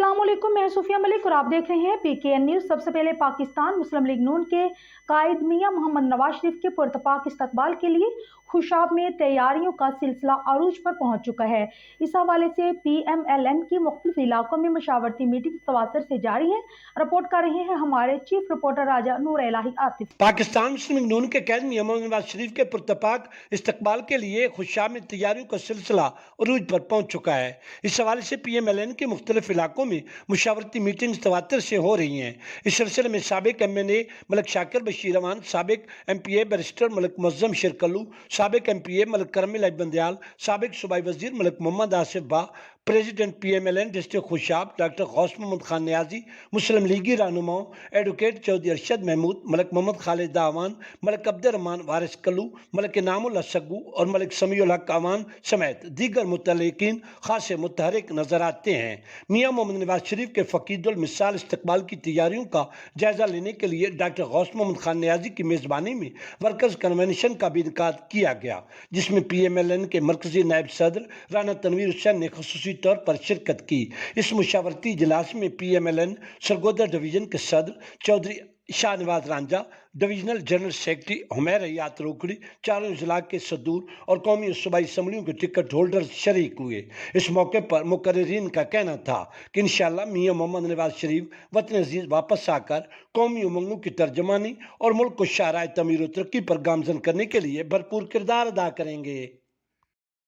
अस्सलाम वालेकुम, मैं सूफिया मलिक और आप देख रहे हैं PKN न्यूज़। सबसे पहले पाकिस्तान मुस्लिम लीग नून के कायद मियां मोहम्मद नवाज शरीफ के पुरतपाक इस्तकबाल के लिए खुशाब में तैयारियों का सिलसिला अरूज पर पहुंच चुका है। इस हवाले से PMLN की मुख्तलिफ इलाकों में मशावरती मीटिंग तवातर से जारी है। रिपोर्ट कर रहे हैं हमारे चीफ रिपोर्टर राजा नूर इलाही आतिफ। पाकिस्तान मुस्लिम लीग नून के कायद मियां मोहम्मद नवाज शरीफ के पुरतपाक इस्तकबाल के लिए खुशाब में तैयारियों का सिलसिला अरूज पर पहुंच चुका है। इस हवाले से PMLN के मुख्तलिफ इलाकों में मुशावरती मीटिंग तवातर से हो रही हैं। इस सिलसिले में साबिक MNA मलिक शाकिर बशीर अमान, साबिक MPA बैरिस्टर मलिक मुअज्जम शिरकल्लू, साबिक MPA मलिक करमिल बंदयाल, साबिक सूबाई वजीर मलिक मोहम्मद आसिफ बा, president PMLN district Khushab doctor Ghaus Mohammad Khan Niazi, मुस्लिम लीगी रहनुमाओं एडवोकेट चौधरी अरशद महमूद, मलिक मोहम्मद खालिद दावान, मलिक अब्दुर्रहमान वारिस कल्लू, मलिक इनामुल्लाह सग्गू और मलिक समीउल हक अवान समेत दीगर मुतल्लिकीन खासे मुतहरिक नजर आते हैं। मियां मोहम्मद नवाज शरीफ के फकीदुल मिसाल इस्तकबाल की तैयारियों का जायजा लेने के लिए डॉक्टर गौस मोहम्मद खान नियाजी की मेजबानी में वर्कर्स कन्वेंशन का भी इनेकाद किया गया, जिसमें PMLN के मरकजी नायब सदर राना तनवीर हुसैन ने खसूसी तौर पर शिरकत की। इस मुशावरती इजलास में PMLN सरगोदा डिवीजन के सदर Chaudhry Shahnawaz Ranjha, divisional general secretary Humair Hayat Rokri, चारों जिला के सदूर और कौमी और सूबाई असम्बलियों के टिकट होल्डर शरीक हुए। इस मौके पर मुकर्रिरीन का कहना था कि इंशाअल्लाह मियां मोहम्मद नवाज शरीफ वतन अजीज वापस आकर कौमी उमंगों की तर्जमानी और मुल्क को शाहराए तमीर और तरक्की पर गामजन करने के लिए भरपूर किरदार अदा करेंगे।